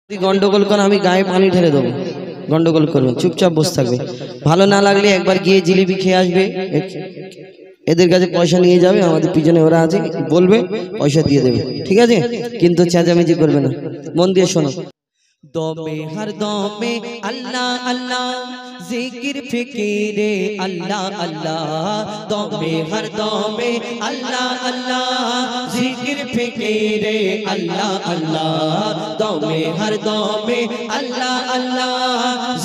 গন্ডগোল করে আমি গায়ে পানি ঢেলে দেবো। গন্ডগোল করবে, চুপচাপ বসে থাকবে। ভালো না লাগলে একবার গিয়ে জিলিপি খেয়ে আসবে, এদের কাছে পয়সা নিয়ে যাবে, আমাদের পিছনে ওরা আছে, বলবে পয়সা দিয়ে দেবে, ঠিক আছে? কিন্তু চেঁচামেচি করবে না। মন দিয়ে শোনো। দমে হর দমে আল্লাহ আল্লাহ, জিকির ফিকিরে আল্লাহ আল্লাহ। দমে হর দমে আল্লাহ আল্লাহ, জিকির ফিকিরে আল্লাহ আল্লাহ। দমে হর দমে আল্লাহ আল্লাহ,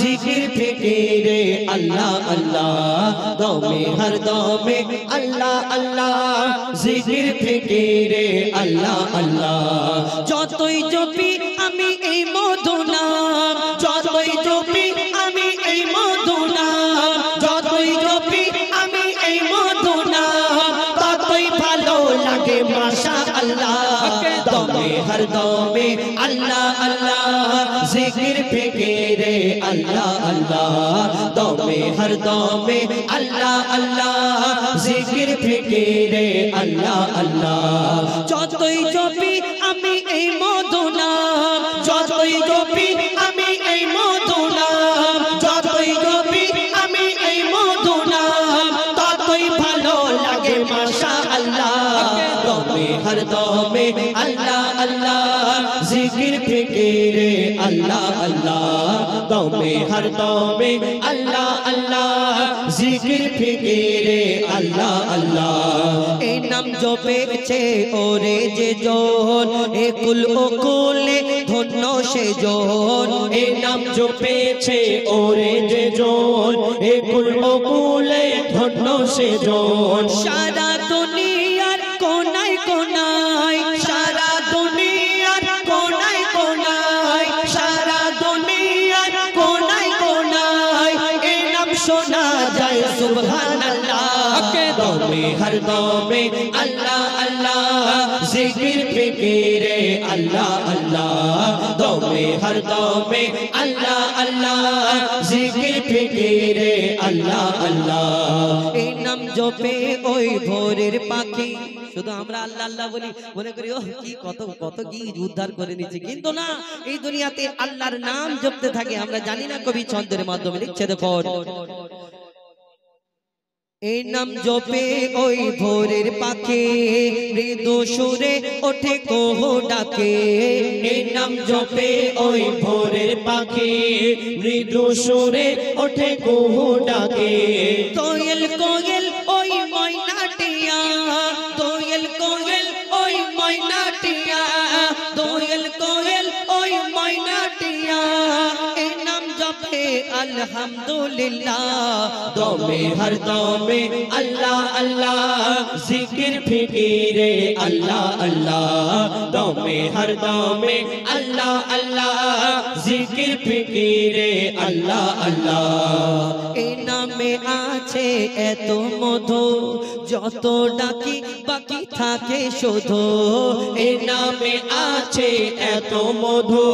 জিকির ফিকিরে আল্লাহ আল্লাহ। দমে হর দমে আল্লাহ আল্লাহ, জিকির ফিকিরে আল্লাহ আল্লাহ। যতই জপি আমি এই মধু নাম, যতই জপি আমি এই মধু নাম, যতই জপি আমি এই মধু নাম, ততই ভালো লাগে মাশাআল্লাহ। দমে হর দমে আল্লাহ আল্লাহ, জিকির ফিকিরে আল্লাহ আল্লাহ। দমে হর দমে আল্লাহ আল্লাহ, জিকির ফিকিরে আল্লাহ আল্লাহ। যতই জপি আমি এই মধু নাম, যতই জপি আমি এই মধু নাম, যতই জপি আমি এই মধু নাম, ততই ভালো লাগে মাশাআল্লাহ। দমে হর দমে আল্লাহ আল্লাহ, জিকির ফিকিরে আল্লাহ আল্লাহ। দমে হর দমে আল্লাহ আল্লাহ, জিকির ফিকিরে আল্লাহ আল্লাহ। এই নাম জপেছে ওরে যে জন, এ কুল ও কুলে ধন্য সে জন। এই নাম জপেছে ওরে যে জন, এ কুল ও কুলে ধন্য সে জন। সারা দুনিয়ার কোনায় কোনায়, সারা দুনিয়ার কোনায় কোনায়, সারা দুনিয়ার কোনায় কোনায় এই নাম শোনা যায় সুবহানাল্লাহ। দমে হর দমে আল্লাহ আল্লাহ, জিকির ফিকিরে আল্লাহ আল্লাহ। দমে হর দমে আল্লাহ আল্লাহ, জিকির ফিকিরে আল্লাহ আল্লাহ। এই নাম জপে ওই ভোরের পাখি, শুধু আমরা আল্লাহ আল্লাহ বলি, মনে করি ও কি কত কত কি উদ্ধার করে নিচ্ছে, কিন্তু না, এই দুনিয়াতে আল্লাহর নাম জপতে থাকে। আমরা জানি না কবি ছন্দের মাধ্যমে লিখছে, দেখো এই নাম জপে ওই ভোরের পাখি, মৃদু সুরে ওঠে কোহ ডাকে। এই নাম জপে ওই ভোরের পাখি, মৃদু সুরে ওঠে কোহ ডাকে। কোয়েল কোয়েল ওই ময়নাটিয়া, কোয়েল কোয়েল ওই ময়নাটিয়া, কোয়েল কোয়েল ওই ময়নাটিয়া। এই নাম জপে আলহামদুলিল্লাহ। দমে হর দমে আল্লাহ আল্লাহ, জিকির ফিকিরে আল্লাহ আল্লাহ। দমে হর দমে আল্লাহ আল্লাহ, জিকির ফিকিরে আল্লাহ আল্লাহ। এই নামে আছে এত মধু, যত ডাকি বাকি থাকে শুধু। এই নামে আছে এত মধু,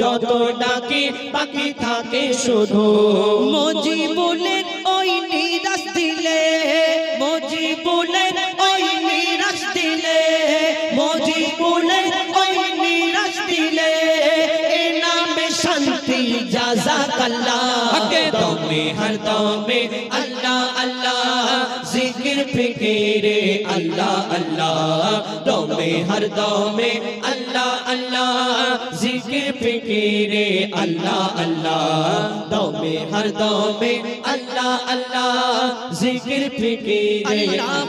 যত ডাকি বাকি থাকে শুধু। মজিবুলের ওই নিরাশ দিলে, মজিবুলের ওই নিরাশ দিলে, মজিবুলের ওই নিরাশ দিলে, এ নামে শান্তি জাযাকাল্লাহ। দমে হর দমে আল্লাহ আল্লাহ, জিকির ফিকিরে আল্লাহ আল্লাহ। দমে হর দমে আল্লাহ আল্লাহ, জিকির ফিকিরে আল্লাহ আল্লাহ। দমে হর দমে আল্লাহ আল্লাহ, জিকির ফিকিরে আল্লাহ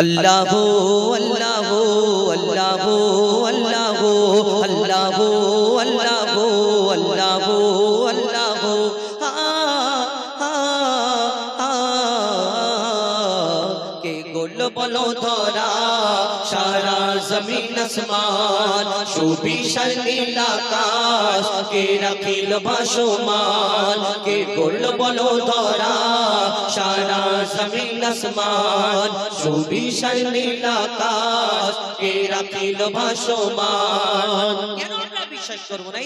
আল্লাহ আল্লাহ আল্লাহ আল্লাহ আল্লাহ আল্লাহ আল্লাহ। কে গোল বলো ধরা সারা জমিন আসমান সুবিশাল নীল আকাশ কে রাখিল ভাসমান কে করল বলো ধরা সারা জমিন আসমান সুবিশাল নীল আকাশ কে রাখিল ভাসমান। কেন আমরা বিশ্বাস করব না?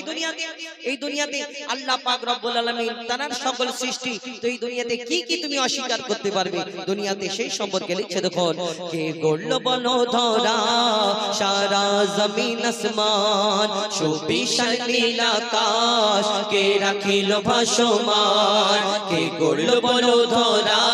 এই দুনিয়াতে আল্লাহ পাক রব্বুল আলামিন তার সকল সৃষ্টি, তো এই দুনিয়াতে কি কি তুমি অস্বীকার করতে পারবে? দুনিয়াতে সেই সম্পর্কে লিখছে দেখুন, কে করল বলো ধরা সারা জমিন আসমান সুবিশাল নীল আকাশ কে রাখিল ভাসমান কে করল বলো ধরা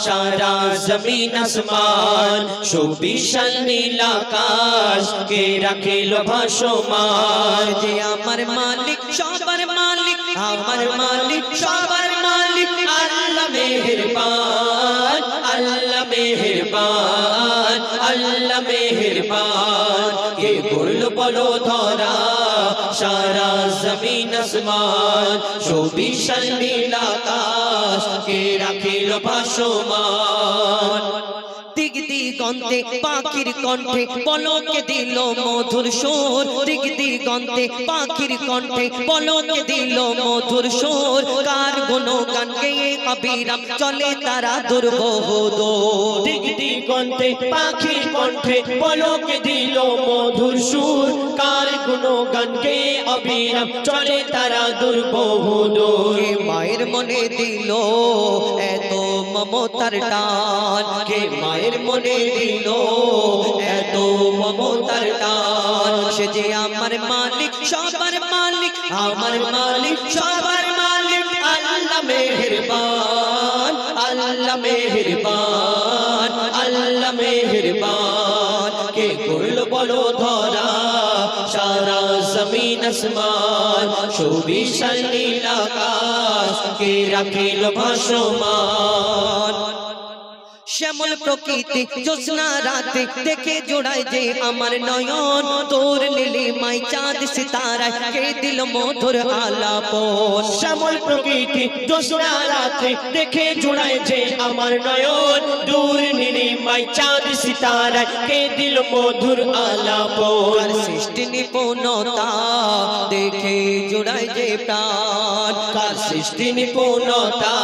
সারা জমিন আসমান সুবিশাল নীল আকাশ কে রাখিল ভাসমান। যে আমার মালিক সবার মালিক, আমার মালিক সবার মালিক, আল্লাহ মেহেরবান, আল্লাহ মেহেরবান, আল্লাহ মেহেরবান। কে করল বলো ধরা সারা জমিন আসমান সুবিশাল নীল আকাশ কে রাখিল ভাসমান। দিক দিগন্তে পাখির কণ্ঠে পলকে দিল মধুর সুর, দিক দিগন্তে পাখির কণ্ঠে পলকে দিল মধুর সুর, কার গুণগান গেয়ে অবিরাম চলে তারা দুর্বোধ। দিক দিগন্তে পাখির কণ্ঠে পলকে দিল মধুর সুর, কার গুণগান গেয়ে অবিরাম চলে তারা দুর্বোধ। কে মায়ের মনে দিল এত মমতার টান, কে মায়ের মনে দিল এত মমতার টান, সে যে আমার মালিক সবার মালিক, আমার মালিক সবার মালিক, আল্লাহ মেহেরবান, আল্লাহ মেহেরবান, আল্লাহ মেহেরবান। কে করল বলো ধরা সারা জমিন আসমান সুবিশাল নীল আকাশ কে রাখিল ভাসমান। শ্যামল প্রকৃতি জ্যোৎস্না রাতে দেখে জোড়ায় যে আমার নয়ন, তোর নীলিমায় চাঁদ সিতারায় কে দিল মধুর আলাপন। শ্যামল প্রকৃতি জ্যোৎস্না রাতে দেখে জোড়ায় যে আমার নয়ন, দূর নীলিমায় চাঁদ সিতারায় কে দিল মধুর আলাপন। সৃষ্টি নিপুণতা দেখে জোড়ায় যে প্রাণ, কার সৃষ্টি নিপুণতা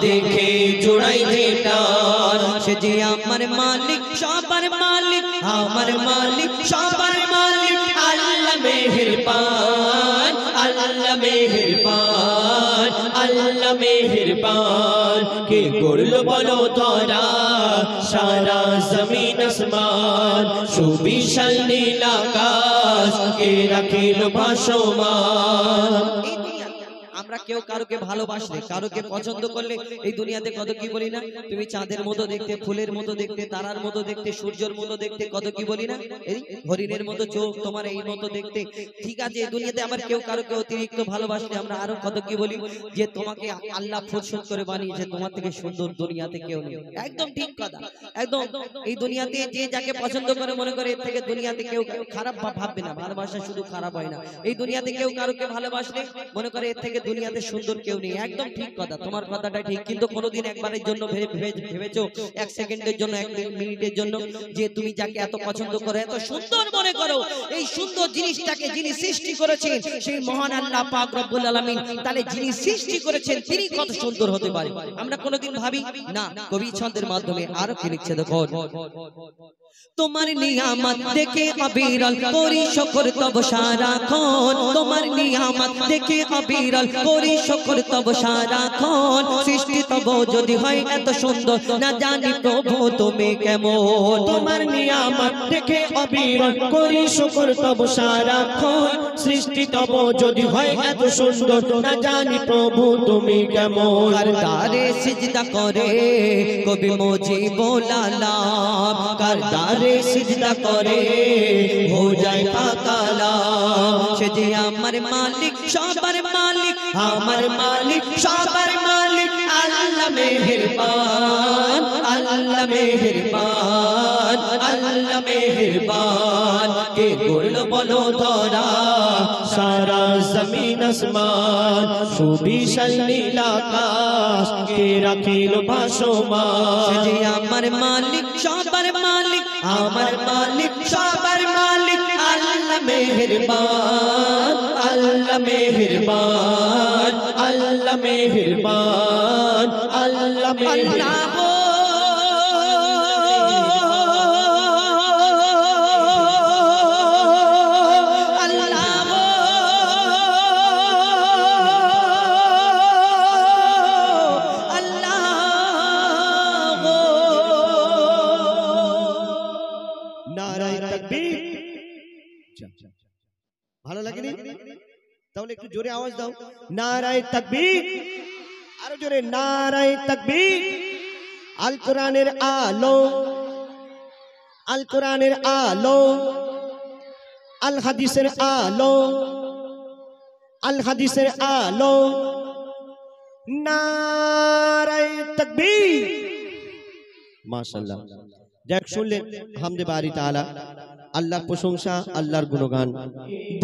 দেখে জোড়ায় যে প্রাণ, সে যে আমার মালিক সবার মালিক, আমার মালিক সবার মালিক, আল্লাহ মেহেরবান, আল্লাহ মেহেরবান, আল্লাহ মেহেরবান। কে করল বলো ধরা সারা জমিন আসমান সুবিশাল নীল আকাশ কে রাখিল ভাসমান। আমরা কেউ কারোকে ভালোবাসলে, কারোকে পছন্দ করলে এই দুনিয়াতে কত কি বলি না? তুমি চাঁদের মতো দেখতে, ফুলের মতো দেখতে, তারার মতো দেখতে, সূর্যের মতো দেখতে, কত কি বলি না? এই হরিণের মতো চোখ, তোমার এই মতো দেখতে। ঠিক আছে, এই দুনিয়াতে আবার কেউ কারোকে অতিরিক্ত ভালোবাসলে আমরা আরো কত কি বলি, যে তোমাকে আল্লাহ ফুরসত করে বানিয়েছে, তোমার থেকে সুন্দর দুনিয়াতে কেউ নেই। একদম ঠিক কথা, একদম। এই দুনিয়াতে যে যাকে পছন্দ করে মনে করে এর থেকে দুনিয়াতে কেউ খারাপ ভাববে না। ভালোবাসা শুধু খারাপ হয় না। এই দুনিয়াতে কেউ কারোকে ভালোবাসলে মনে করে এর থেকে দুনিয়াতে সুন্দর কেউ নেই। একদম ঠিক কথা, তোমার কথাটা ঠিক। কিন্তু কোনোদিন একবারের জন্য ভেবেছো, এক সেকেন্ডের জন্য, এক মিনিটের জন্য, যে তুমি যাকে এত পছন্দ করো, এত সুন্দর মনে করো, এই সুন্দর জিনিসটাকে যিনি সৃষ্টি করেছেন সেই মহান আল্লাহ পাক রব্বুল আলামিন, তাহলে যিনি সৃষ্টি করেছেন তিনি কত সুন্দর হতে পারে আমরা কোনোদিন ভাবি না? কবি ছন্দের মাধ্যমে আরো কি লিখছে দেখো, তোমার নিয়ামত দেখে অবিরল করি শুকর তব সারাক্ষণ, তোমার নিয়ামত দেখে অবিরল করি শুকর তব সারাক্ষণ, সৃষ্টি তব যদি হয় এত সুন্দর না জানি প্রভু তুমি কেমন। তোমার নিয়ামত দেখে অবিরল করি শুকর তব সারাক্ষণ, সৃষ্টি তব যদি হয় এত সুন্দর না জানি প্রভু তুমি কেমন। কারদারে সিজদা করে কবি মুজিবুল আলাম, কারদারে সিজদা করে हो जाए পাকালাম, সে যে আমার মালিক সবার মালিক, আমার মালিক সবার মালিক, আল্লাহ মেহেরবান, अल्लाह मेहरबान, अल्लाह मेहरबान। के गड़लो बोलो धरा सारा जमीन आसमान, सुबिशाल नील आकाश কে রাখিল ভাসমান। যে আমার মালিক সবার মালিক, আমার মালিক সবার মালিক, আল্লাহ মেহেরবান, আল্লাহ মেহেরবান, আল্লাহ মেহেরবান, আল্লাহ মেহেরবান। ভালো লাগেনি? তাহলে একটু জোরে আওয়াজ দাও, নারায়ে তাকবীর। আরো জোরে, নারায়ে তাকবীর। আল কোরআনের আলো, আল কোরআনের আলো, আল হাদিসের আলো, আল হাদিসের আলো। নারায়ে তাকবীর। মাশাআল্লাহ। যাক, শুনলেন হামদে বারি তাআলা, আল্লাহর প্রশংসা, আল্লাহর গুণগান।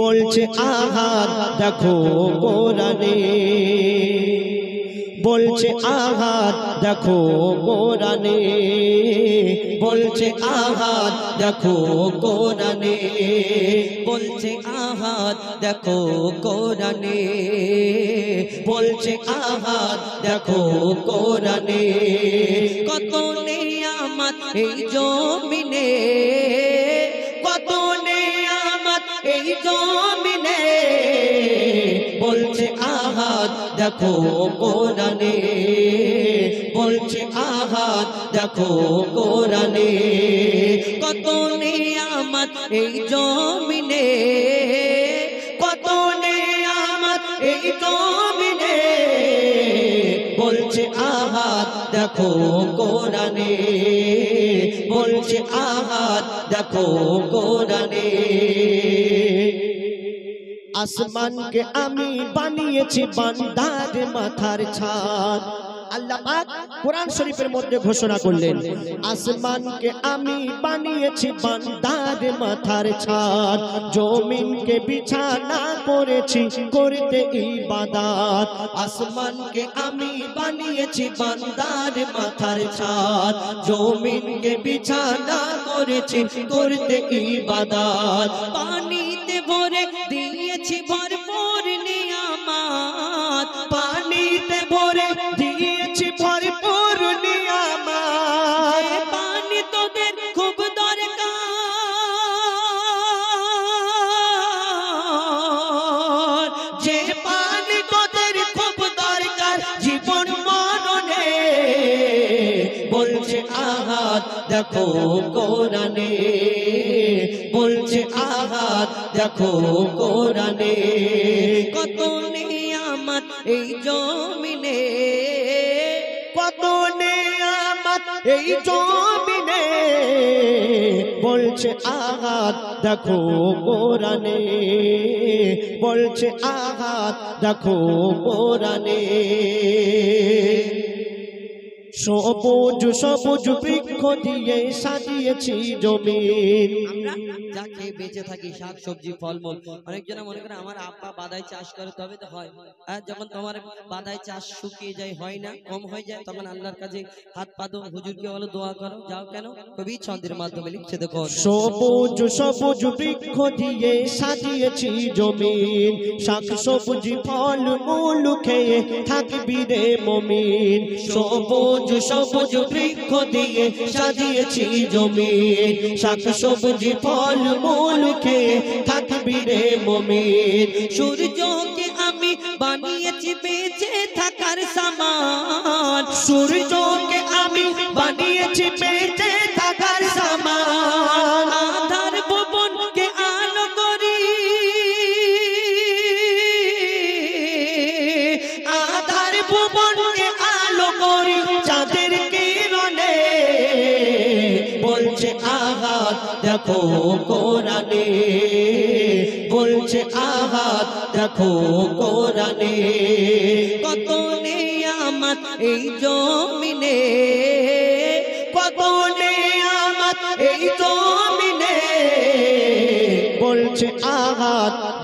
বলছে আহাদ দেখো কোরআনে, বলছে আহাদ দেখো কোরআনে, বলছে আহাদ দেখো কোরআনে, বলছে আহাদ দেখো কোরআনে, বলছে আহাদ দেখো কোরআনে। কত নিয়ামত এই জমিনে, কত নিয়ামত এই জমিনে, বলছে আহাদ দেখো কোরআনে, বলছে আহাদ দেখো কোরআনে। কত নিয়ামত এই জমিনে, কত নিয়ামত এই জমিনে, বলছে আহাদ দেখো কোরআনে, বলছে আহাদ দেখো কোরআনে। আসমানকে আমি বানিয়েছি বান্দার মাথার ছাদ। আল্লাহ পাক কোরআন শরীফের মধ্যে ঘোষণা করলেন, আসমানকে আমি বানিয়েছি বান্দার মাথার ছাদ, জমিনকে বিছানা করেছি করতে ইবাদত। আসমানকে আমি বানিয়েছি বান্দার মাথার ছাদ, জমিনকে বিছানা করেছি করতে ইবাদত। পানিতে ভরে দিয়েছি ভরপুর নিয়ামত, পানিতে ভরে দিয়েছি ভরপুর নিয়ামত। পানি তোদের খুব দরকার, যে পানি তোদের খুব দরকার জীবন মরণে, বলছে আহাদ দেখো কোরআনে, বলছে আহাদ দেখো কোরআনে। কত নিয়ামত এই জমিনে, কত নিয়ামত এই জমিনে, বলছে আহাদ দেখো কোরআনে, বলছে আহাদ দেখো কোরআনে। সবুজ সবুজ বৃক্ষ দিয়ে সাজিয়েছি জমিন। আমরা যা খেয়ে বেঁচে থাকি, শাক সবজি ফলমূল। অনেকজন মনে করে আমার আব্বা বাদাই চাষ করে তবে তো হয়। আর যখন তোমার বাদাই চাষ শুকিয়ে যায়, হয় না, কম হয়ে যায়, তখন আল্লাহর কাছে হাত পাতো, হুজুরকে বলো দোয়া করো। যাও কেন, কবি ছন্দের মাধ্যমে লিখছে দেখো, সবুজ সবুজ বৃক্ষ দিয়ে সাজিয়েছি জমিন, শাক সবজি ফলমূল খেয়ে থাকবি রে মুমিন। সবুজ সবুজ বৃক্ষ দিয়ে সাজিয়েছি জমিন, শাক সবজি ফলমূল খেয়ে থাকবি রে মুমিন। সূর্যকে আমি বানিয়েছি বেঁচে থাকার সামান, সূর্যকে আমি বানিয়েছি বেঁচে থাকার সামান। আধার ভুবনকে আলো করি, আধার ভুবনকে আলো করি চাঁদের কিরণে, বলছে আহাদ দেখো কোরআনে, বলছে আহাদ দেখো কোরআনে। কত নিয়ামত এই জমিনে,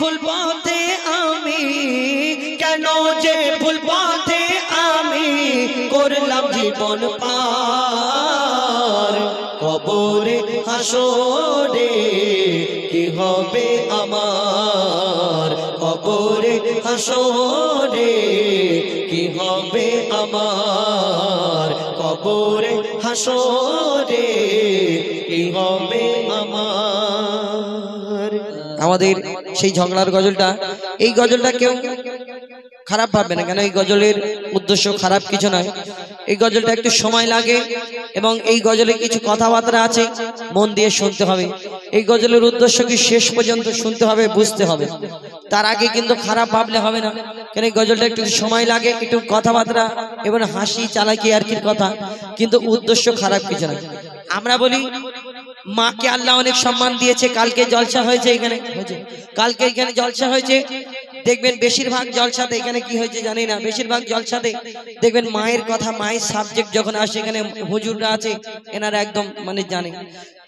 ভুল পথে আমি, কেন যে ভুল পথে আমি করলাম জীবন পার। কবরে হাসরে কি হবে আমার, কবরে হাসরে কি হবে আমার, কবরে হাসরে কি হবে আমার। আমাদের সেই ঝগড়ার গজলটা, এই গজলটা কেউ খারাপ ভাববে না, কেন এই গজলের উদ্দেশ্য খারাপ কিছু নয়। এই গজলটা একটু সময় লাগে এবং এই গজলে কিছু কথাবার্তা আছে, মন দিয়ে শুনতে হবে। এই গজলের উদ্দেশ্য কি শেষ পর্যন্ত শুনতে হবে, বুঝতে হবে, তার আগে কিন্তু খারাপ ভাবলে হবে না। কেন এই গজলটা একটু সময় লাগে, একটু কথাবার্তা এবং হাসি চালাকি আর কি কথা, কিন্তু উদ্দেশ্য খারাপ কিছু নয়। আমরা বলি মাকে আল্লাহ অনেক সম্মান দিয়েছে। কালকে জলসা হয়েছে এখানে, কালকে এখানে জলসা হয়েছে, দেখবেন বেশিরভাগ জলসাতে, এখানে কি হয়েছে জানি না, বেশিরভাগ জলসাতে দেখবেন মায়ের কথা, মায়ের সাবজেক্ট যখন আসে, এখানে হুজুররা আছে এনারা একদম মানে জানে।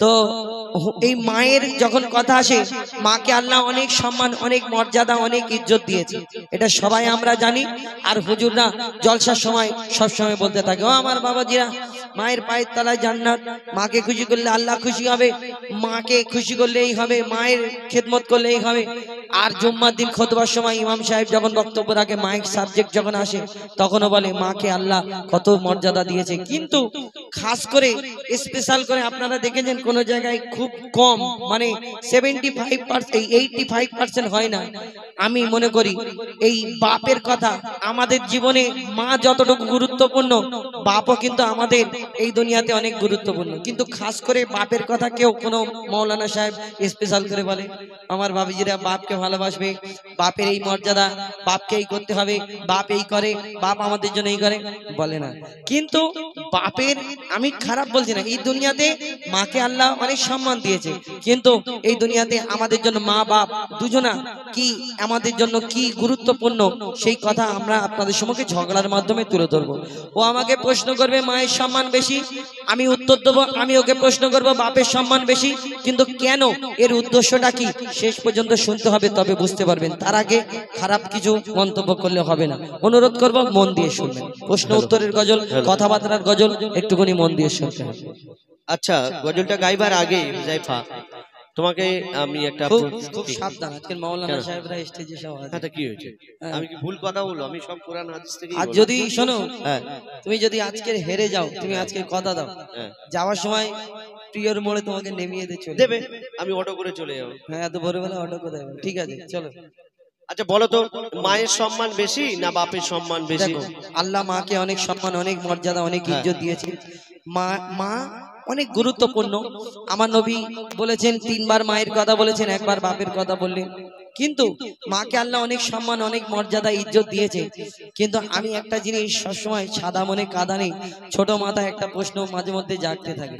তো এই মায়ের যখন কথা আসে, মাকে আল্লাহ অনেক সম্মান, অনেক মর্যাদা, অনেক ইজ্জত দিয়েছে, এটা সবাই আমরা জানি। আর হুজুররা জলসার সময় সব সময় বলতে থাকে, ও আমার বাবাজিরা, মায়ের পায়ের তলায় জান্নাত, মাকে খুশি করলে আল্লাহ খুশি হবে, মাকে খুশি করলে এই হবে, মায়ের খেদমত করলে এই হবে। আর জুম্মার দিন খুতবার সময় ইমাম সাহেব যখন বক্তব্য রাখে, মাইক সাবজেক্ট যখন আসে, তখনও বলে মাকে আল্লাহ কত মর্যাদা দিয়েছে। কিন্তু খাস করে স্পেশাল করে আপনারা দেখেছেন কোন জায়গায় খুব কম, মানে 75%, 85% হয় না। আমি মনে করি এই বাপের কথা আমাদের জীবনে, মা যতটুকু গুরুত্বপূর্ণ, বাপও কিন্তু আমাদের এই দুনিয়াতে অনেক গুরুত্বপূর্ণ। কিন্তু খাস করে বাপের কথা কেউ কোনো মৌলানা সাহেব স্পেশাল করে বলে, আমার ভাবিজিরা বাপকে ভালোবাসবে, বাপের এই মর্যাদা, বাপকে এই করতে হবে, বাপ এই করে, বাপ আমাদের জন্য এই করে, বলে না। কিন্তু বাপের, আমি খারাপ বলছি না, এই দুনিয়াতে মাকে আল্লাহ অনেক সম্মান দিয়েছে, কিন্তু এই দুনিয়াতে আমাদের জন্য মা বাপ দুজনা কি আমাদের জন্য কি গুরুত্বপূর্ণ, সেই কথা আমরা আপনাদের সম্মুখে ঝগড়ার মাধ্যমে তুলে ধরবো। ও আমাকে প্রশ্ন করবে মায়ের সম্মান বেশি, আমি উত্তর দেবো, আমি ওকে প্রশ্ন করব বাপের সম্মান বেশি, কিন্তু কেন, এর উদ্দেশ্যটা কি, শেষ পর্যন্ত শুনতে হবে, তবে বুঝতে পারবেন। তার আগে খারাপ কিছু মন্তব্য করলে হবে না। অনুরোধ করব মন দিয়ে শুনবেন। প্রশ্ন উত্তরের গজল, কথাবার্তার গজল একটুখানি মন দিয়ে শুনতে হবে। আচ্ছা, গজলটা গাইবার আগে জাইফা, তোমাকে আমি একটা খুব সাবধান, আজকের মাওলানা সাহেবরা স্টেজে সব আছে। আচ্ছা, কি হয়েছে? আমি কি ভুল কথা বলবো? আমি সব কোরআন হাদিস থেকে। আর যদি শোনো, তুমি যদি আজকে হেরে যাও, তুমি আজকে কথা দাও, যাওয়ার সময় প্রিয়র মোড়ে তোমাকে নেমিয়ে দিয়ে চলে দেবে, আমি অটো করে চলে যাবো। হ্যাঁ, এত ভোরবেলা অটো করে যাবে, ঠিক আছে চলো। আচ্ছা বলো তো, মায়ের সম্মান বেশি না বাপের সম্মান বেশি? দেখো, আল্লাহ মাকে অনেক সম্মান, অনেক মর্যাদা, অনেক ইজ্জত দিয়েছে। মা অনেক গুরুত্বপূর্ণ। আমার নবী বলেছেন, 3 বার মায়ের কথা বলেছেন, 1 বার বাপের কথা বললেন। কিন্তু মাকে আল্লাহ অনেক সম্মান, অনেক মর্যাদা, ইজ্জত দিয়েছে। কিন্তু আমি একটা জিনিস সবসময় সাদা মনে কাদা নেই, ছোট মাথায় একটা প্রশ্ন মাঝে মধ্যে জাগতে থাকে।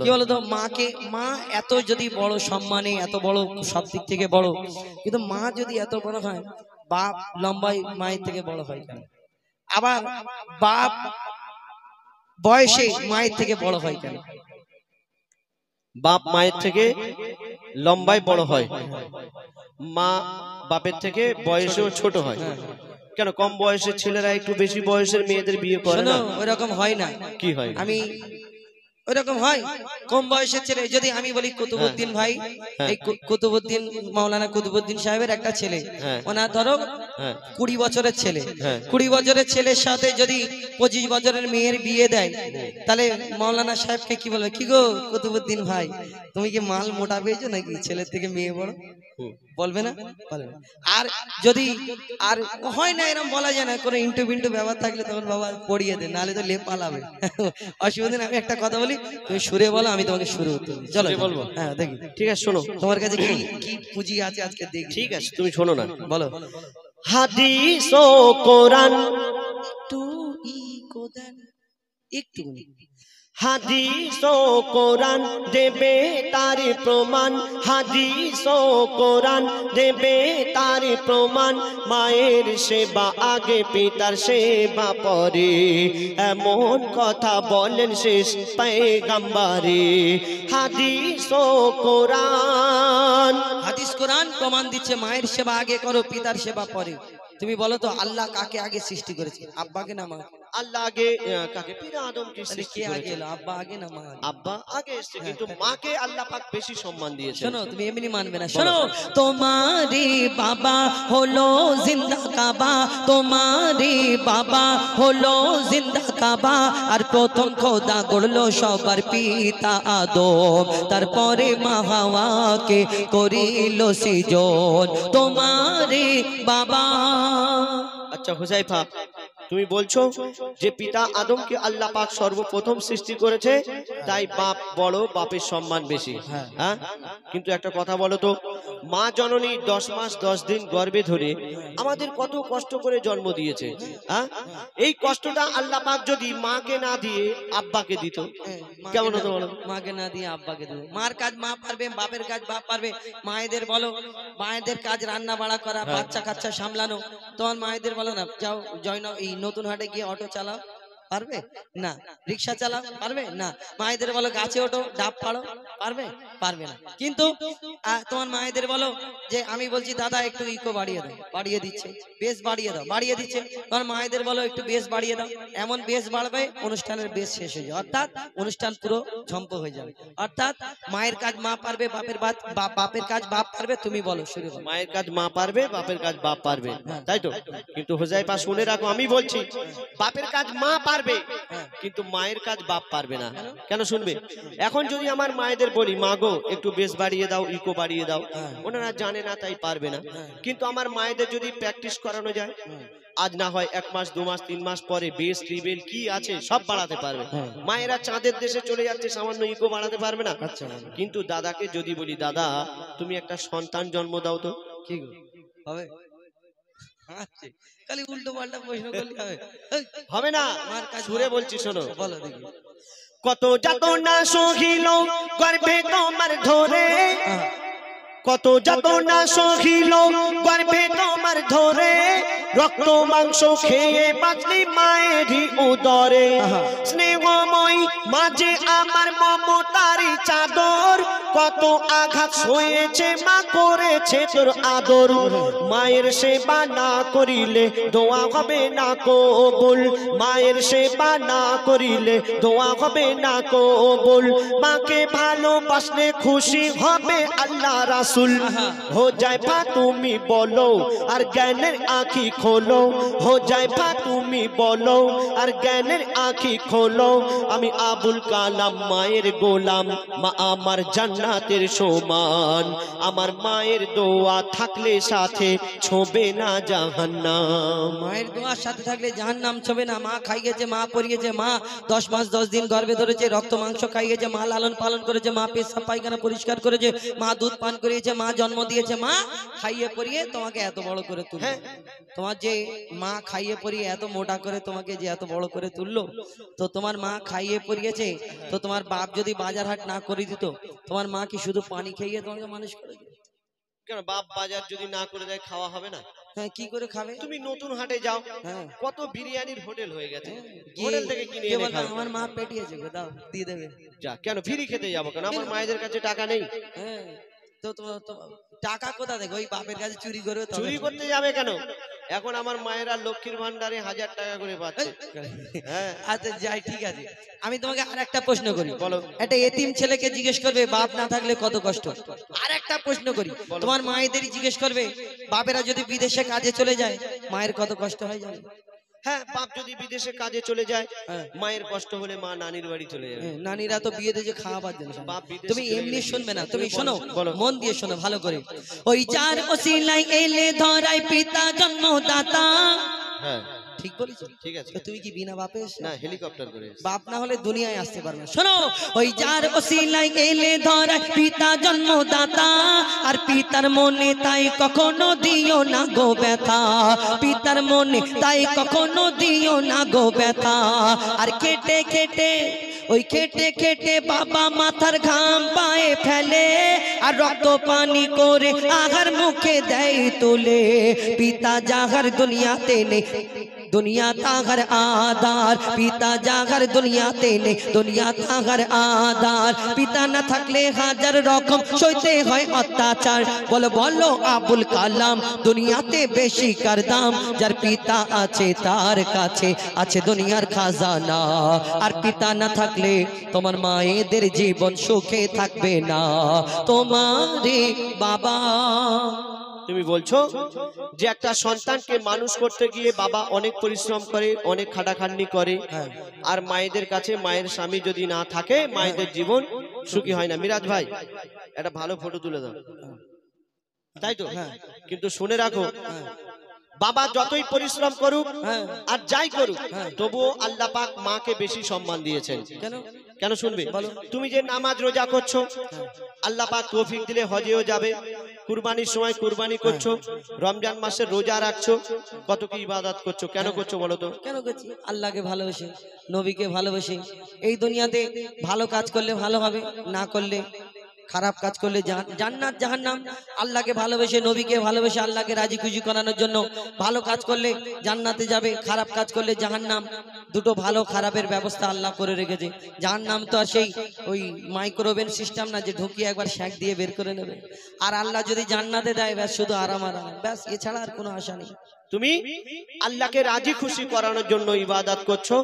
কি বলতো, মাকে, মা এত যদি বড় সম্মানে, এত বড় সব দিক থেকে বড়, কিন্তু মা যদি এত বড় হয়, বাপ লম্বাই মায়ের থেকে বড় হয় কেন? আবার বাপ বয়সে মায়ের থেকে বড় হয় কেন? বাপ মায়ের থেকে লম্বায় বড় হয়, মা বাপের থেকে বয়সেও ছোট হয়। কেন কম বয়সের ছেলেরা একটু বেশি বয়সের মেয়েদের বিয়ে করে না? ওইরকম হয় না। কি হয়? আমি ওইরকম হয়, কম বয়সের ছেলে, যদি আমি বলি কুতুবউদ্দিন ভাই, এই কুতুবউদ্দিন, মাওলানা কুতুবউদ্দিন সাহেবের একটা ছেলে, ওনার ধরো 20 বছরের ছেলে, 20 বছরের ছেলের সাথে যদি 25 বছরের মেয়ের বিয়ে দেয়, তাহলে মাওলানা সাহেবকে কি বলবে, কি গো কুতুবউদ্দিন ভাই, তুমি কি মাল মোটা পেয়েছো নাকি, ছেলের থেকে মেয়ে বড়? বলবে না? বলবে। আর যদি আর হয় না, এরকম বলা যায় না, কোনো ইন্টু বিন্টু ব্যাপার থাকলে তখন বাবা পড়িয়ে দে, নাহলে তো লেপ পালাবে। অসুবিধা নেই, আমি একটা কথা বলি, তুমি সুরে বলো, আমি তোমাকে সুরে উত্তর দিই। চলো বলবো। হ্যাঁ দেখি, ঠিক আছে শোনো, তোমার কাছে কি কি পুঁজি আছে আজকে দেখি। ঠিক আছে, তুমি শোনো না, বলো। হাদিস ও কোরআন একটু ই কোদান, একটু হাদিস ও কোরআন দেবে তার প্রমাণ, হাদিস ও কোরআন দেবে তার প্রমাণ। মায়ের সেবা আগে পিতার সেবা পরে, এমন কথা বলেন শেষ পয়গম্বরে। হাদিস ও কোরআন, হাদিস কোরআন প্রমাণ দিচ্ছে মায়ের সেবা আগে করো, পিতার সেবা পরে। তুমি বলো তো আল্লাহ কাকে আগে সৃষ্টি করেছে, আব্বাকে না মা? আল্লাহ আগে কাকে? পিতা আদমকে সৃষ্টি কে আগে করেছে। এলো, আব্বা আগে না মা আগে? আব্বা আগে এসেছে, কিন্তু মাকে আল্লাহ পাক বেশি সম্মান দিয়েছে। শোনো, তুমি এমনি মানবে না, শোনো। তোমারে বাবা হলো জিন্দা কাবা, তোমারে বাবা হলো জিন্দা কাবা, আর প্রথম খোদা গড়লো সবার পিতা আদম, তারপরে মা হাওয়াকে করিল সৃজন। তোমারে বাবা। আচ্ছা হুজাইফা, তুমি বলছো যে পিতা আদমকে আল্লাহ পাক সর্বপ্রথম সৃষ্টি করেছে, তাই বাপ বড়, বাপের সম্মান বেশি। হ্যাঁ, কিন্তু একটা কথা বলো তো, মা জননী 10 মাস 10 দিন গর্ভে ধরে আমাদের কত কষ্ট করে জন্ম দিয়েছে। হ্যাঁ, এই কষ্টটা আল্লাহ পাক যদি মাকে না দিয়ে আব্বাকে দিত, কেমন হতো বলো? মাকে না দিয়ে আব্বাকে দেবো। মার কাজ মা পারবে, বাপের কাজ বাপ পারবে। মায়েদের বলো, মায়েদের কাজ রান্না বাড়া করা, বাচ্চা কাচ্চা সামলানো। তোমার মায়েদের বলো না, যাও জয়না এই নতুন হাটে গিয়ে অটো চালাও, পারবে না? রিক্সা চালাও, পারবে না? মায়েদের বলো গাছে ওঠো, ডাব পাড়ো, পারবে? পারবে না। কিন্তু তোমার মায়েদের বলো যে আমি বলছি দাদা একটু ইকো বাড়িয়ে দাও, বাড়িয়ে দিচ্ছে। বেশ বাড়িয়ে দাও, বাড়িয়ে দিচ্ছে। তোমার মায়েদের বলো একটু বেশ বাড়িয়ে দাও, এমন বেশ বাড়বে অনুষ্ঠানের বেশ শেষ হয়ে যাবে, অর্থাৎ অনুষ্ঠান পুরো ঝম্প হয়ে যাবে। অর্থাৎ মায়ের কাজ মা পারবে, বাপের কাজ বাপ পারবে। তুমি বলো, শুরু করো। মায়ের কাজ মা পারবে, বাপের কাজ বাপ পারবে, তাই তো? কিন্তু হুজাইফা শুনে রাখো, আমি বলছি বাপের কাজ মা পারবে, কিন্তু মায়ের কাজ বাপ পারবে না। কেন শুনবে? এখন যদি আমার মায়েদের বলি মা গো একটু বেশ বাড়িয়ে দাও, ইকো বাড়িয়ে দাও, ওনারা জানে না তাই পারবে না। কিন্তু আমার মায়েদের যদি প্র্যাকটিস করানো যায়, আজ না হয় 1 মাস 2 মাস 3 মাস পরে বেস ট্রিবেল কি আছে সব বাড়াতে পারবে। মায়েরা চাঁদের দেশে চলে যাচ্ছে, সামান্য ইকো বাড়াতে পারবে না। কিন্তু দাদাকে যদি বলি দাদা তুমি একটা সন্তান জন্ম দাও তো, কি হবে? খালি উল্টো পাল্টা প্রশ্ন করলে হবে? হবে না। মার কাজ সুরে বলছি, শোনো। বলো দেখি। কত যাতনা সহিল গর্ভে তোমার ধরে, কত যাতনা সহিল গর্ভে তোমার ধরে, রক্ত মাংস খেয়ে বাঁচলি মায়েরই উদরে। স্নেহময় মাঝে আমার মমতারি চাদর, কত আঘাত সয়েছে মা করেছে তোর আদর। মায়ের সেবা না করিলে দোয়া হবে না কবুল, মায়ের সেবা না করিলে দোয়া হবে না কবুল। মাকে ভালোবাসলে খুশি হবে আল্লাহ রাসূল। হুজাইফা তুমি বলো আর জ্ঞানের আঁখি খোলো, হুজাইফা তুমি বলো আর জ্ঞানের আঁখি খোলো। আমি আবুল কালাম মায়ের গোলাম, মা আমার জান্নাতের সমান। আমার মায়ের দোয়া থাকলে সাথে ছোবে না জাহান্নাম। মায়ের দোয়ার সাথে থাকলে জাহান্নাম ছোবে না। মা খাইয়েছে, মা পরিয়েছে, মা 10 মাস 10 দিন গর্ভে ধরেছে, রক্ত মাংস খাইয়েছে, মা লালন পালন করেছে, মা পেশাব পায়খানা পরিষ্কার করেছে, মা দুধ পান করিয়েছে, মা জন্ম দিয়েছে, মা খাইয়ে পরিয়ে তোমাকে এত বড় করে তুললো। তোমার যে মা খাইয়ে পরিয়ে এত মোটা করে তোমাকে যে এত বড় করে তুললো, তো তোমার মা খাইয়ে পরিয়েছে, তো তোমার বাপ যদি বাজার হাট না করে দিত, তোমার মা কি শুধু পানি খাইয়ে তোমাকে মানুষ করে দিত? কেন বাপ বাজার যদি না করে দেয় খাওয়া হবে না? হ্যাঁ, কি করে খাবে? তুমি নতুন হাটে যাও, কত বিরিয়ানির হোটেল হয়ে গেছে, হোটেল থেকে কিনে এনে খাও। আমার মা পেটিয়েছে, দাও দিয়ে দেবে। যা, কেন ফ্রি খেতে যাবো কেন? আমার মায়েদের কাছে টাকা নেই। হ্যাঁ, তো টাকা কোথা থেকে? ওই বাপের কাছে চুরি করে। চুরি করতে যাবে কেন? এখন আমার মায়েরা লক্ষ্মীর ভান্ডারে 1000 টাকা করে পাচ্ছে। আচ্ছা যাই, ঠিক আছে। আমি তোমাকে আর একটা প্রশ্ন করি, বলো। একটা এতিম ছেলেকে জিজ্ঞেস করবে বাপ না থাকলে কত কষ্ট। আর একটা প্রশ্ন করি, তোমার মায়েদেরই জিজ্ঞেস করবে বাপেরা যদি বিদেশে কাজে চলে যায় মায়ের কত কষ্ট হয় জানো? হ্যাঁ, বাপ যদি বিদেশে কাজে চলে যায়, মায়ের কষ্ট হলে মা নানির বাড়ি চলে যাবে। নানিরা তো বিয়ে দিয়ে খাওয়াবার জন্য। তুমি এমনি শুনবে না, তুমি শোনো, বলো, মন দিয়ে শোনো ভালো করে। ওই যার ওসিলায় এলে ধরাই পিতা জন্মদাতা। হ্যাঁ ঠিক বলেছো, ঠিক আছে। তুমি কি বিনা বাপে এসে? না, হেলিকপ্টার করে। বাপ না হলে দুনিয়ায় আসতে পারবে না। শোনো, ওই যার ওসিলায় এলে ধরাই পিতা জন্মদাতা, আর পিতার মনে তাই কখনো দিও না গো ব্যথা, পিতার মনে তাই কখনো দিও না গো ব্যথা। আর কেটে কেটে ওই খেটে খেটে বাবা মাথার ঘাম পায়ে ফেলে আর রক্ত পানি করে আহার মুখে দেয় তুলে পিতা যাহার দুনিয়াতে নেই दुनिया तागर आधार पिता जागर दुनियाते ने दुनिया तागर आधार पिता न थकले हाजर रकम सইতে হয় অত্যাচার বলো বলো আবুল কালাম দুনিয়াতে বেশি কার দাম যার পিতা আছে তার কাছে আছে দুনিয়ার খাজানা আর পিতা না থাকলে তোমার মায়েদের জীবন সুখে থাকবে না তোমারে বাবা তুমি বলছো যে একটা সন্তানকে মানুষ করতে গিয়ে বাবা অনেক পরিশ্রম করে অনেক খাটাখাটনি করে আর মায়েদের কাছে মায়ের স্বামী যদি না থাকে মায়েদের জীবন সুখী হয় না মিরাজ ভাই একটা ভালো ফটো তুলে দাও তাই তো কিন্তু শুনে রাখো বাবা যতই পরিশ্রম করুক আর যাই করুক তবুও আল্লাহ পাক মাকে বেশি সম্মান দিয়েছেন কেন কেন শুনবে তুমি যে নামাজ রোজা করছো আল্লাহ পাক তৌফিক দিলে হজেও যাবে কুরবানির সময় কুরবানি করছো রমজান মাসে রোজা রাখছো কত কি ইবাদত করছো কেন করছো বলো তো কেন করছি আল্লাহকে ভালোবেসে নবীকে ভালোবেসে এই দুনিয়াতে ভালো কাজ করলে ভালো হবে না করলে খারাপ কাজ করলে জান্নাত জাহান্নাম আল্লাহকে ভালোবেসে নবীকে ভালোবেসে আল্লাহকে রাজি খুশি করানোর জন্য ভালো কাজ করলে জান্নাতে যাবে খারাপ কাজ করলে জাহান্নাম দুটো ভালো খারাপের ব্যবস্থা আল্লাহ করে রেখেছে জাহান্নাম তো আর সেই ওই মাইক্রোওভেন সিস্টেম না যে ঢুকিয়ে একবার শ্যাক দিয়ে বের করে নেবে আর আল্লাহ যদি জান্নাতে দেয় ব্যাস শুধু আরাম আরাম ব্যাস এছাড়া আর কোনো আশা নেই তুমি আল্লাহকে রাজি খুশি করানোর জন্য ইবাদত করছো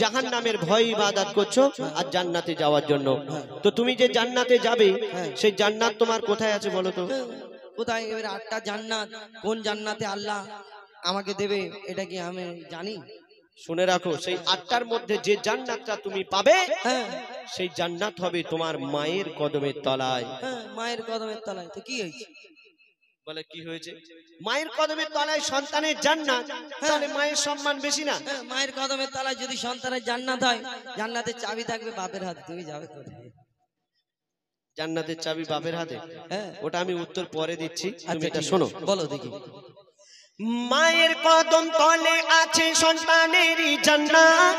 জাহান্নামের ভয় ইবাদত করছো আর জান্নাতে যাওয়ার জন্য তো তুমি যে জান্নাতে যাবে সেই জান্নাত তোমার কোথায় আছে বলো তো কোথায় এবারে 8টা জান্নাত কোন জান্নাতে আল্লাহ আমাকে দেবে এটা কি আমি জানি শুনে রাখো সেই 8টার মধ্যে যে জান্নাতটা তুমি পাবে সেই জান্নাত হবে তোমার মায়ের কদমের তলায় মায়ের কদমের তলায় তো কি হয়েছে বলে কি হয়েছে মায়ের কদমের তলায় সন্তানের জান্নাত তাহলে মায়ের সম্মান বেশি না মায়ের কদমের তলায় যদি সন্তানের জান্নাত হয় জান্নাতের চাবি থাকবে বাপের হাতে তুমি যাবে কোথায় জান্নাতের চাবি বাপের হাতে ওটা আমি উত্তর পরে দিচ্ছি তুমি এটা শোনো বলো দেখি মায়ের কদম তলে আছে সন্তানেরই জান্নাত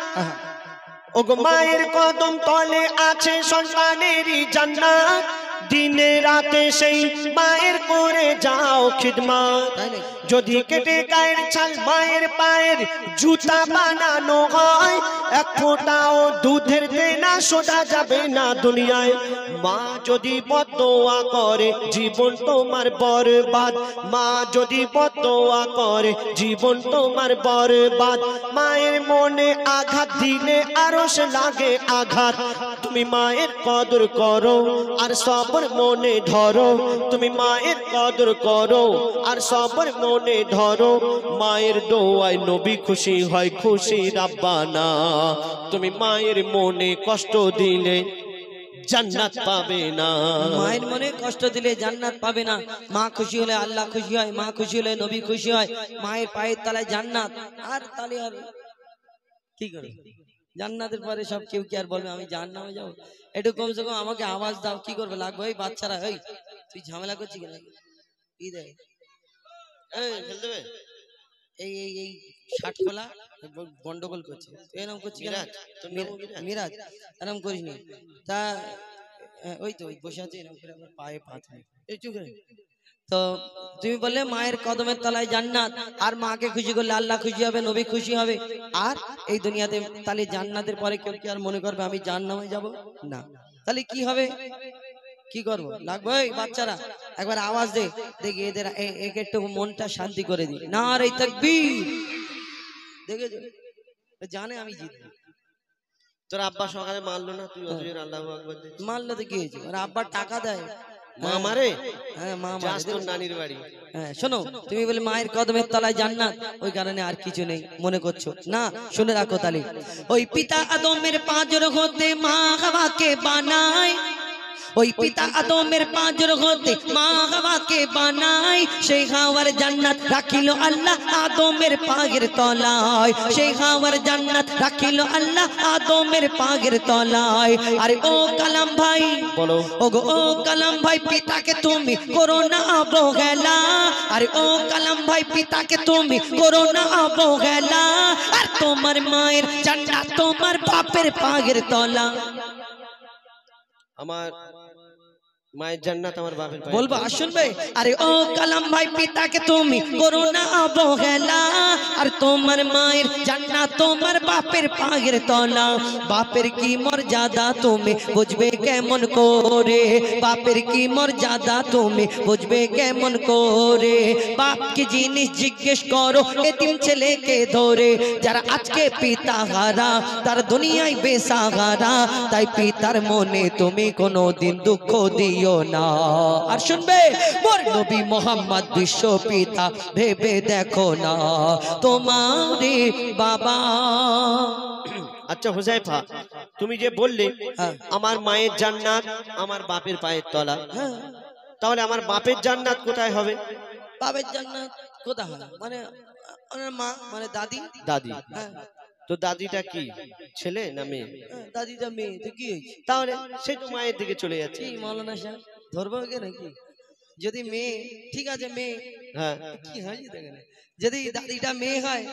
ওগো মায়ের কদম তলে আছে সন্তানেরই জান্নাত দিনে রাতে সেই মায়ের করে যাও খিদমত যদি কেটে গায়ের ছাল মায়ের পায়ের জুতা বানানো হয় এক ফোঁটাও দুধের দেনা শোধা যাবে না দুনিয়ায় মা যদি বদদোয়া করে জীবন তোমার বরবাদ মা যদি বদদোয়া করে জীবন তোমার বরবাদ মায়ের মনে আঘাত দিলে আরো সে লাগে আঘাত তুমি মায়ের কদর করো আর সবর মনে ধরো তুমি মায়ের কদর করো আর সবর মনে ধরো মায়ের দোয়ায় নবী খুশি হয় খুশি রাব্বানা তুমি মায়ের মনে কষ্ট দিলে জান্নাত পাবে না মায়ের মনে কষ্ট দিলে জান্নাত পাবে না মা খুশি হলে আল্লাহ খুশি হয় মা খুশি হলে নবী খুশি হয় মায়ের পায়ের তলায় জান্নাত আর তাহলে হবে কি করে জান্নাতের পরে সব কেউ কি আর বলবে আমি জাহান্নামে যাবো একটু কমসে কম আমাকে আওয়াজ দাও কি করবে লাগবে ওই বাচ্চারা ওই তুই ঝামেলা করছিস কেন কি দেয় এই এই এই শার্ট খোলা গন্ডগোল করছে এরকম করছি মিরাজ এরকম করিস নি তা ওই তো ওই বসে আছে এরকম করে আবার পায়ে পা থাকে এই চুপ করে তো তুমি বললে মায়ের কদমের তলায় জান্নাত আর মাকে খুশি করলে আল্লাহ খুশি হবে নবী খুশি হবে আর এই দুনিয়াতে তাহলে জান্নাতের পরে কেউ কি আর মনে করবে আমি জাহান্নামে যাব না তাহলে কি হবে কি করবো লাগবে ওই বাচ্চারা একবার আওয়াজ দে দেখি এদের এক একটু মনটা শান্তি করে দি নারে তাকবীর দেখেছো জানে আমি জিতবো তোর আব্বা সকালে মারলো না তুই অজুর আল্লাহু আকবার দে মারলো তো কি হয়েছে ওর আব্বা টাকা দেয় মা মারে হ্যাঁ মা যাস তোর নানির বাড়ি হ্যাঁ শোনো তুমি বলে মায়ের কদমের তলায় জান্নাত ওই কারণে আর কিছু নেই মনে করছো না শুনে রাখো তাহলে ওই পিতা আদমের পাঁজর হতে মা হাওয়াকে বানায় ওই পিতা আদমের পাঁজর হতে মা হাওয়াকে বানায় সেই হাওয়ার জান্নাত রাখিল আল্লাহ আদমের পায়ের তলায় সেই হাওয়ার জান্নাত রাখিল আল্লাহ আদমের পায়ের তলায় আরে ও কালাম ভাই বলো ওগো ও কালাম ভাই পিতাকে তুমি করো না অবহেলা আরে ও কালাম ভাই পিতাকে তুমি করো না অবহেলা আর তোমার মায়ের জান্নাত তোমার বাপের পায়ের তলা। আমার মায়ের জান্নাত আমার বাপের পায়ে। বলবো আর শুনবে? আরে ও কালাম ভাই পিতাকে তুমি করো না অবহেলা, আর তোমার মায়ের জান্নাত তোমার বাপের পায়ের তলা। বাপের কি মর্যাদা তুমি বুঝবে কেমন করে, বাপের কি মর্যাদা তুমি বুঝবে কেমন করে। বাপকে জিনিস জিজ্ঞেস করো এতিম ছেলেকে ধরে, যারা আজকে পিতা হারা তার দুনিয়ায় বেসাহারা, তাই পিতার মনে তুমি কোনোদিন দুঃখ দিও না। আর শুনবে মোর নবী মোহাম্মদ বিশ্ব পিতা ভেবে দেখো না তোমারে বাবা। আচ্ছা হুজাইফা, তুমি যে বললে আমার মায়ের জান্নাত আমার বাপের পায়ের তলা, তাহলে আমার বাপের জান্নাত কোথায় হবে? বাপের জান্নাত কোথায় হয়? মানে ওনার মা মানে দাদি। দাদি, তো দাদিটা কি ছেলে না মেয়ে? দাদিটা মেয়ে, তো কি হয়েছে? তাহলে সে তো মায়ের দিকে চলে যাচ্ছে। কি মৌলানা সাহেব ধরবো কে নাকি? যদি মেয়ে ঠিক আছে মেয়ে, হ্যাঁ কি হয় দেখেন, যদি দাদিটা মেয়ে হয়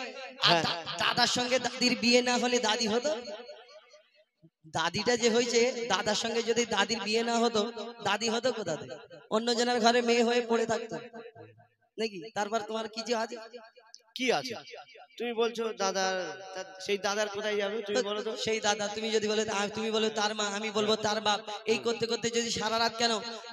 আর দাদার সঙ্গে দাদির বিয়ে না হলে দাদি হতো? দাদিটা যে হয়েছে দাদার সঙ্গে যদি দাদির বিয়ে না হতো দাদি হতো কোথা থেকে? অন্য জনের ঘরে মেয়ে হয়ে পড়ে থাকতো নাকি? তারপর তোমার কিছু আছে? কি আছে? তুমি বলছো দাদার, সেই দাদার কোথায় যাবে তুমি বলো তো? সেই দাদা তুমি যদি বলে, তুমি বলো তার মা, আমি বলবো তার বাপ, এই করতে করতে যদি সারা রাত কেন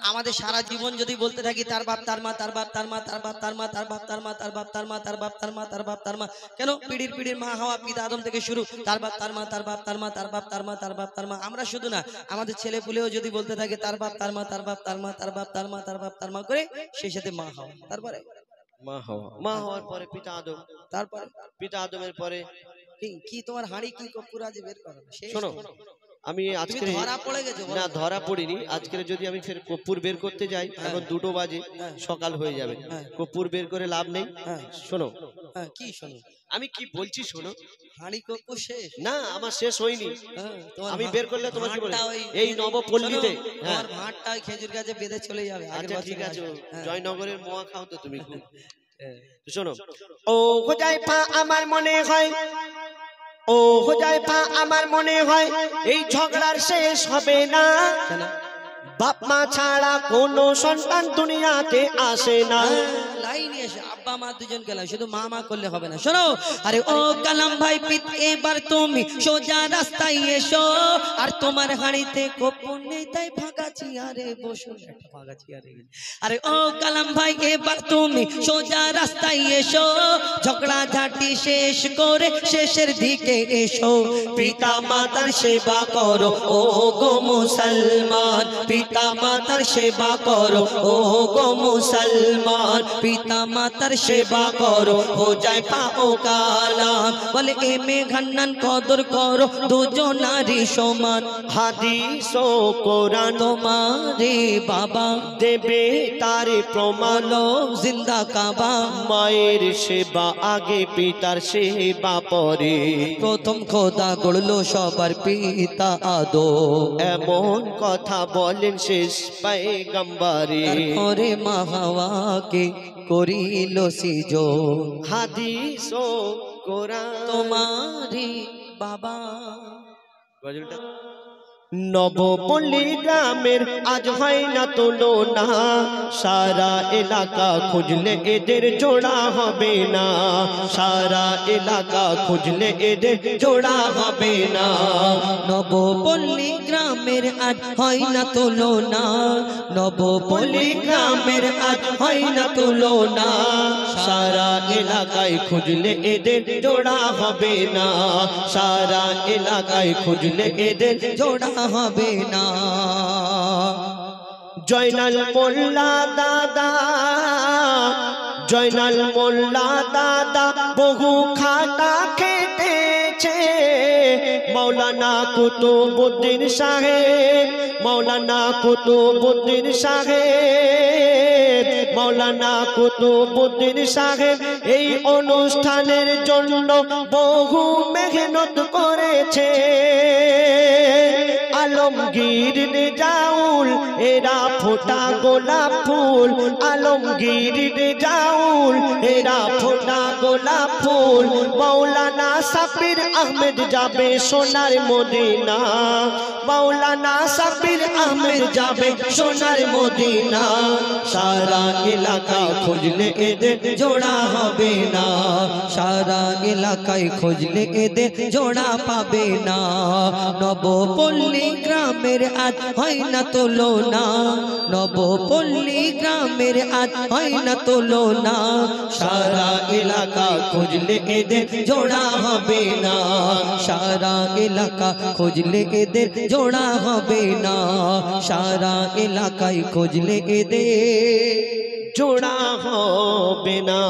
আমাদের সারা জীবন যদি বলতে থাকি তার বাপ তার মা তার বাপ তার মা তার বাপ তার মা তার বাপ তার মা তার বাপ তার মা তার বাপ তার মা তার বাপ তার মা, কেন পিড়ির পিড়ির মা হওয়া পিতা আদম থেকে শুরু তার বাপ তার মা তার বাপ তার মা তার বাপ তার মা তার বাপ তার মা। আমরা শুধু না, আমাদের ছেলে পুলেও যদি বলতে থাকে তার বাপ তার মা তার বাপ তার মা তার বাপ তার মা তার বাপ তার মা করে সেই সাথে মা হওয়া, তারপরে মা হওয়া, মা হওয়ার পরে পিতা আদম, তারপরে পিতা আদমের পরে কি তোমার হাঁড়ি কি কপুর আজ বের করো? শোনো, আমি আজকে ধরা পড়ে গেছো? না ধরা পড়িনি, আজকে যদি আমি ফের কর্পূর বের করতে যাই এখন 2টো বাজে, সকাল হয়ে যাবে, কর্পূর বের করে লাভ নেই। শোনো কি শোনো, আমি কি বলছি শোনো। হাঁড়ি কপুর শেষ না, আমার শেষ হয়নি, আমি বের করলে তোমার কি বলে এই নবপল্লীতে তোমার ভাতটা খেজুর গাছে বেঁধে চলে যাবে। আচ্ছা ঠিক আছে, জয়নগরের মোয়া খাও তো তুমি। শোনো, ও হুজাইফা আমার মনে হয়, ও হুজাইফা আমার মনে হয় এই ঝগড়ার শেষ হবে না। বাপ মা ছাড়া কোনো সন্তান দুনিয়াতে আসে না। লাইনে এসে আব্বা মা দুজন গেল, শুধু মা মা করলে হবে না। শোনো, আরে ও কালাম ভাই পিত এবার তুমি সোজা রাস্তায় এসো, আর তোমার হাঁড়িতে কপুর নেই তাই ফাঁকা চেয়ারে বসো, একটা ফাঁকা চেয়ারে। আরে ও কালাম ভাই এবার তুমি সোজা রাস্তায় এসো, ঝগড়া ঝাঁটি শেষ করে শেষের দিকে এসো। পিতা মাতার সেবা করো ও গো মুসলমান, পিতা মাতার সেবা করো ও গো মুসলমান, পিতা মাতার সেবা করো হুজাইফা ও কালাম। বলে এমে ঘন্নান কদর করো দুজনারই সমান, হাদিস ও কোরআন তোমারে বাবা দেবে তারে প্রমাণ। জিন্দা কাবা, মায়ের সেবা আগে পিতার সেবা পরে, প্রথম খোদা গড়লো সবার পিতা আদম, এমন কথা বলেন শেষ পয়গম্বরে। তারপরে মা হাওয়াকে করিল সিজন, হাদিস ও কোরআন তোমারে বাবা। গজলটা নবপল্লী গ্রামের আজ হয় না তুলনা, সারা এলাকা খুঁজলে এদের জোড়া হবে না, সারা এলাকা খুঁজলে এদের জোড়া হবে না। নবপল্লী গ্রামের আজ হয় না তুলনা, নবপল্লী গ্রামের আজ হয় না তুলনা, সারা এলাকায় খুঁজলে এদের জোড়া হবে না, সারা এলাকায় খুঁজলে এদের জোড়া হবে না। জয়নাল মোল্লা দাদা, জয়নাল মোল্লা দাদা বহু খাটা খেটেছে, মৌলানা কুতুবউদ্দিন সাহেব, মৌলানা কুতুবউদ্দিন সাহেব, মৌলানা কুতুবউদ্দিন সাহেব এই অনুষ্ঠানের জন্য বহু মেহনত করেছে। আলমগীর রেজাউল এরা ফোটা গোলাপ ফুল আলমগীর রেজাউল এরা ফোটা গোলাপ ফুল মাওলানা সাব্বির আহমেদ যাবে সোনার মদিনা মাওলানা সাব্বির আহমেদ যাবে সোনার মদিনা সারা এলাকা খুঁজলে এদের জোড়া হবে না সারা এলাকায় খুঁজলে এদের জোড়া পাবে না নবপল্লী গ্রামের আজ হয় না তুলনা নবপল্লী গ্রামের আজ হয় না তুলনা সারা এলাকা খুঁজলে এদের জোড়া হবে না সারা এলাকা খুঁজলে এদের জোড়া হবে না সারা এলাকায় খুঁজলে এদের জোড়া হবে না।